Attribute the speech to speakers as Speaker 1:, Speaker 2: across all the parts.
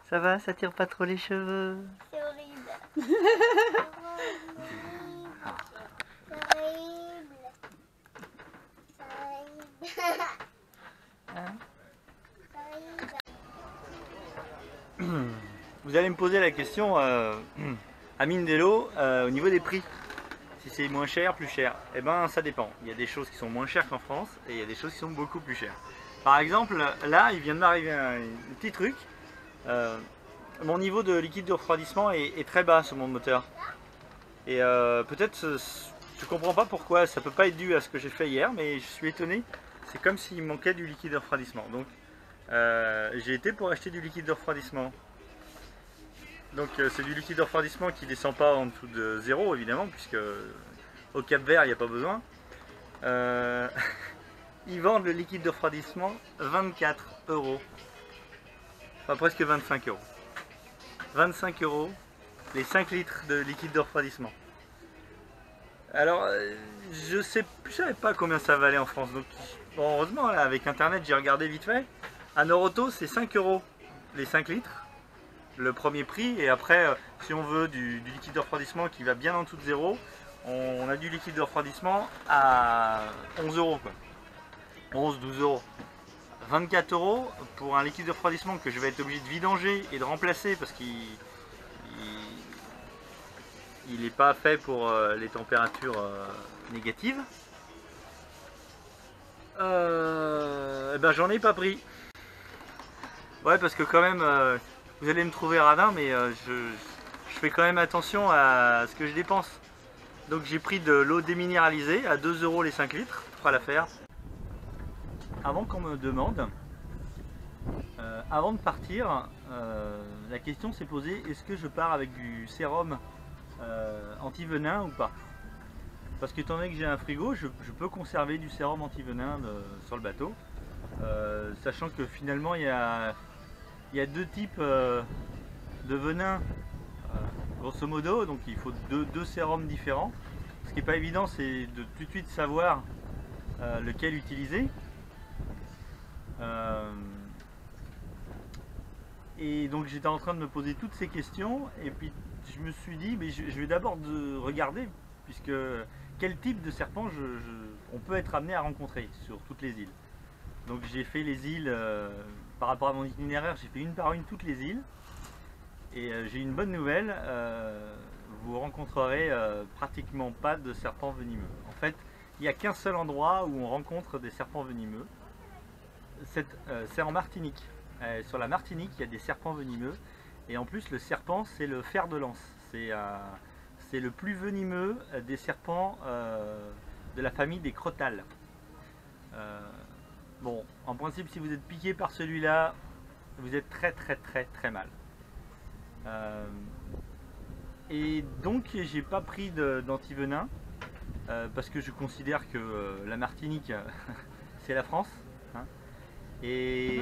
Speaker 1: Ça va, ça tire pas trop les cheveux?
Speaker 2: C'est horrible. C'est horrible. C'est horrible.
Speaker 1: Hein?
Speaker 2: C'est horrible.
Speaker 1: Vous allez me poser la question à Mindelo au niveau des prix. Si c'est moins cher, plus cher. Eh ben ça dépend. Il y a des choses qui sont moins chères qu'en France et il y a des choses qui sont beaucoup plus chères. Par exemple, là il vient de m'arriver un petit truc. Mon niveau de liquide de refroidissement est très bas sur mon moteur. Et peut-être je comprends pas pourquoi, ça peut pas être dû à ce que j'ai fait hier, mais je suis étonné. C'est comme s'il manquait du liquide de refroidissement. Donc j'ai été pour acheter du liquide de refroidissement. Donc c'est du liquide de refroidissement qui ne descend pas en dessous de 0 évidemment, puisque au Cap-Vert il n'y a pas besoin. Ils vendent le liquide de refroidissement 24 €. Enfin presque 25 €. 25 € les 5 litres de liquide de refroidissement. Alors je savais pas combien ça valait en France. Donc bon, heureusement là, avec internet j'ai regardé vite fait. À Noroto c'est 5 € les 5 litres. Le premier prix, et après si on veut du liquide de refroidissement qui va bien en dessous de 0, on a du liquide de refroidissement à 11 € quoi. 11-12 €. 24 € pour un liquide de refroidissement que je vais être obligé de vidanger et de remplacer parce qu'il n'est pas fait pour les températures négatives. Eh ben j'en ai pas pris. Ouais, parce que quand même vous allez me trouver radin, mais je fais quand même attention à ce que je dépense. Donc j'ai pris de l'eau déminéralisée à 2 € les 5 litres, ça fera l'affaire. Avant qu'on me demande, avant de partir, la question s'est posée, est-ce que je pars avec du sérum anti-venin ou pas? Parce qu'étant donné que j'ai un frigo, je peux conserver du sérum anti-venin sur le bateau, sachant que finalement il y a deux types de venin, grosso modo, donc il faut deux sérums différents. Ce qui n'est pas évident, c'est de tout de suite savoir lequel utiliser. Et donc j'étais en train de me poser toutes ces questions, et puis je me suis dit, mais je vais d'abord regarder, puisque quel type de serpent on peut être amené à rencontrer sur toutes les îles. Donc j'ai fait les îles, par rapport à mon itinéraire, j'ai fait une par une toutes les îles. Et j'ai une bonne nouvelle, vous rencontrerez pratiquement pas de serpents venimeux. En fait, il n'y a qu'un seul endroit où on rencontre des serpents venimeux. C'est en Martinique. Sur la Martinique, il y a des serpents venimeux. Et en plus, le serpent, c'est le fer de lance. C'est le plus venimeux des serpents de la famille des crotales. Bon, en principe, si vous êtes piqué par celui-là, vous êtes très mal. Et donc, j'ai pas pris d'antivenin parce que je considère que la Martinique, c'est la France. Hein, et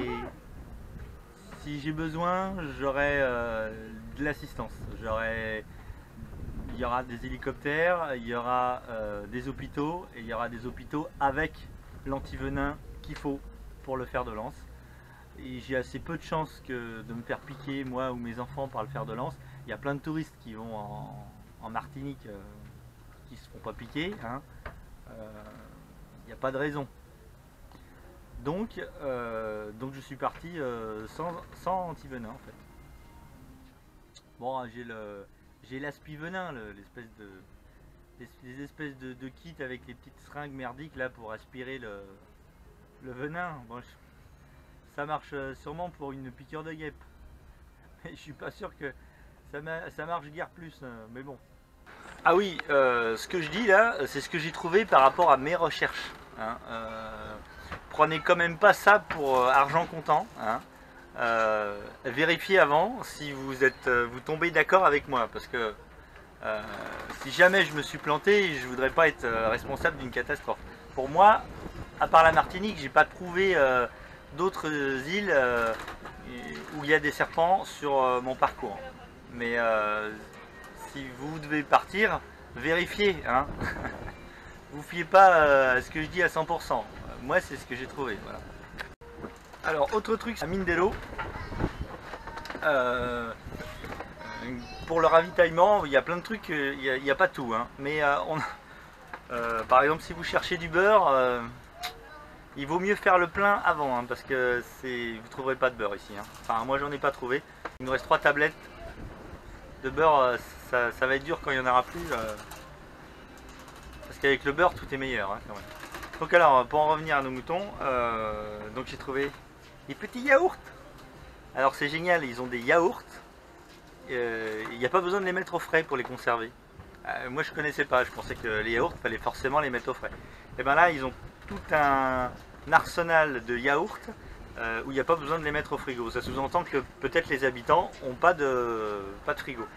Speaker 1: si j'ai besoin, j'aurai de l'assistance. Il y aura des hélicoptères, il y aura des hôpitaux, et il y aura des hôpitaux avec l'antivenin qu'il faut pour le fer de lance. Et j'ai assez peu de chances de me faire piquer, moi ou mes enfants, par le fer de lance. Il y a plein de touristes qui vont en Martinique qui ne se font pas piquer. Hein. Il n'y a pas de raison. Donc je suis parti sans antivenin en fait. Bon, j'ai l'aspi-venin, les espèces de kits avec les petites seringues merdiques là pour aspirer le venin. Bon, ça marche sûrement pour une piqûre de guêpe. Mais je suis pas sûr que ça marche guère plus, mais bon. Ah oui, ce que je dis là, c'est ce que j'ai trouvé par rapport à mes recherches. Hein. Prenez quand même pas ça pour argent comptant. Hein. Vérifiez avant si vous tombez d'accord avec moi, parce que si jamais je me suis planté, je voudrais pas être responsable d'une catastrophe. Pour moi, à part la Martinique, j'ai pas trouvé d'autres îles où il y a des serpents sur mon parcours. Mais si vous devez partir, vérifiez. Hein. Vous fiez pas à ce que je dis à 100%. Moi, c'est ce que j'ai trouvé. Voilà. Alors, autre truc à Mindelo, Pour le ravitaillement, il y a plein de trucs, il n'y a pas tout, hein. Mais par exemple, si vous cherchez du beurre, il vaut mieux faire le plein avant, hein, parce que vous trouverez pas de beurre ici, hein. Enfin, moi j'en ai pas trouvé. Il nous reste 3 tablettes de beurre, ça va être dur quand il n'y en aura plus, parce qu'avec le beurre tout est meilleur, hein, quand même. Donc alors, pour en revenir à nos moutons, donc j'ai trouvé des petits yaourts. Alors c'est génial, ils ont des yaourts. Il n'y a pas besoin de les mettre au frais pour les conserver. Moi je connaissais pas, je pensais que les yaourts, il fallait forcément les mettre au frais. Et bien là, ils ont tout un arsenal de yaourts où il n'y a pas besoin de les mettre au frigo. Ça sous-entend que peut-être les habitants n'ont pas de frigo.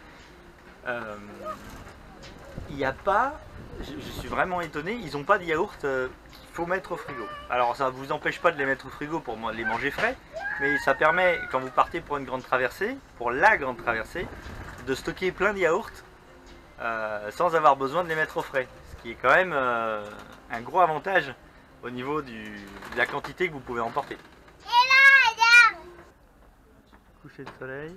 Speaker 1: Il n'y a pas, je suis vraiment étonné, ils n'ont pas de yaourts qu'il faut mettre au frigo. Alors ça ne vous empêche pas de les mettre au frigo pour les manger frais, mais ça permet, quand vous partez pour une grande traversée, pour la grande traversée, de stocker plein de yaourts sans avoir besoin de les mettre au frais. Ce qui est quand même un gros avantage au niveau de la quantité que vous pouvez emporter. Coucher de soleil.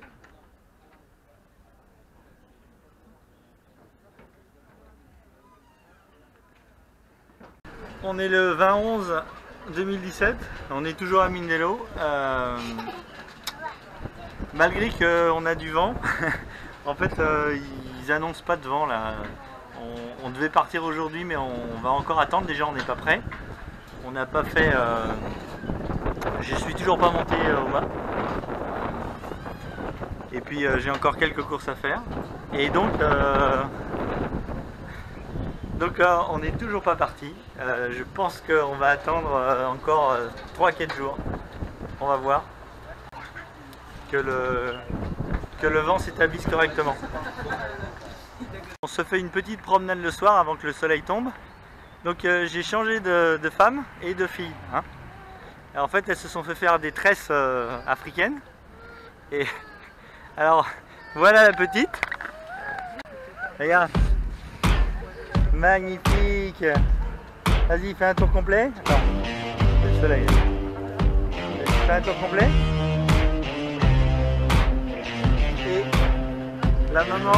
Speaker 1: On est le 20-11-2017, on est toujours à Mindelo, malgré qu'on a du vent. En fait, ils annoncent pas de vent là. On devait partir aujourd'hui, mais on va encore attendre. Déjà, on n'est pas prêt. On n'a pas fait. Je suis toujours pas monté au mât. Et puis j'ai encore quelques courses à faire. Et donc. Donc on n'est toujours pas parti. Je pense qu'on va attendre encore 3-4 jours. On va voir que le vent s'établisse correctement. On se fait une petite promenade le soir avant que le soleil tombe. Donc j'ai changé de femme et de fille, hein. En fait, elles se sont fait faire des tresses africaines. Et alors voilà la petite. Regarde. Magnifique. Vas-y, fais un tour complet. Attends, c'est le soleil. Fais un tour complet. Et la maman.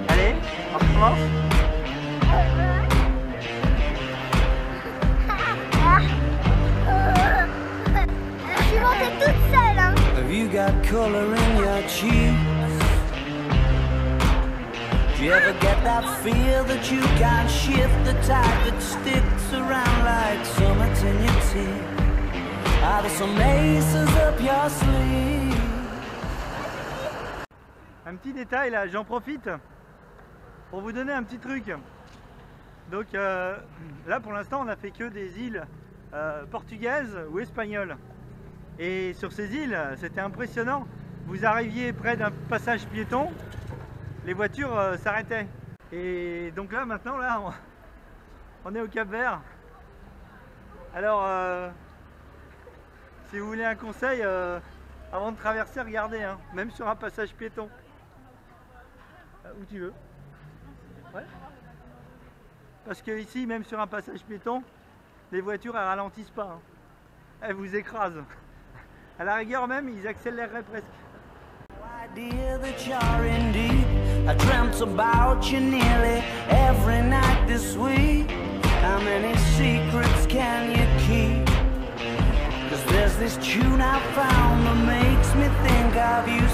Speaker 1: Allez, on recommence.
Speaker 2: Je suis montée toute seule, hein.
Speaker 3: Have you got color in your cheeks? Do you ever get that feel that you can't shift, the tide that sticks around like summits in your teeth? Are there some aces up your sleeve?
Speaker 1: Un petit détail là, j'en profite pour vous donner un petit truc. Donc là pour l'instant on a fait que des îles portugaises ou espagnoles. Et sur ces îles, c'était impressionnant. Vous arriviez près d'un passage piéton, les voitures s'arrêtaient. Et donc là, maintenant, là, on est au Cap-Vert. Alors, si vous voulez un conseil, avant de traverser, regardez, hein, même sur un passage piéton. Où tu veux. Ouais. Parce que ici, même sur un passage piéton, les voitures, elles ralentissent pas, hein. Elles vous écrasent. À la rigueur même, ils accéléreraient presque.
Speaker 3: Idea that you're in deep. I dreamt about you nearly every night this week. How many secrets can you keep? 'Cause there's this tune I found that makes me think of you.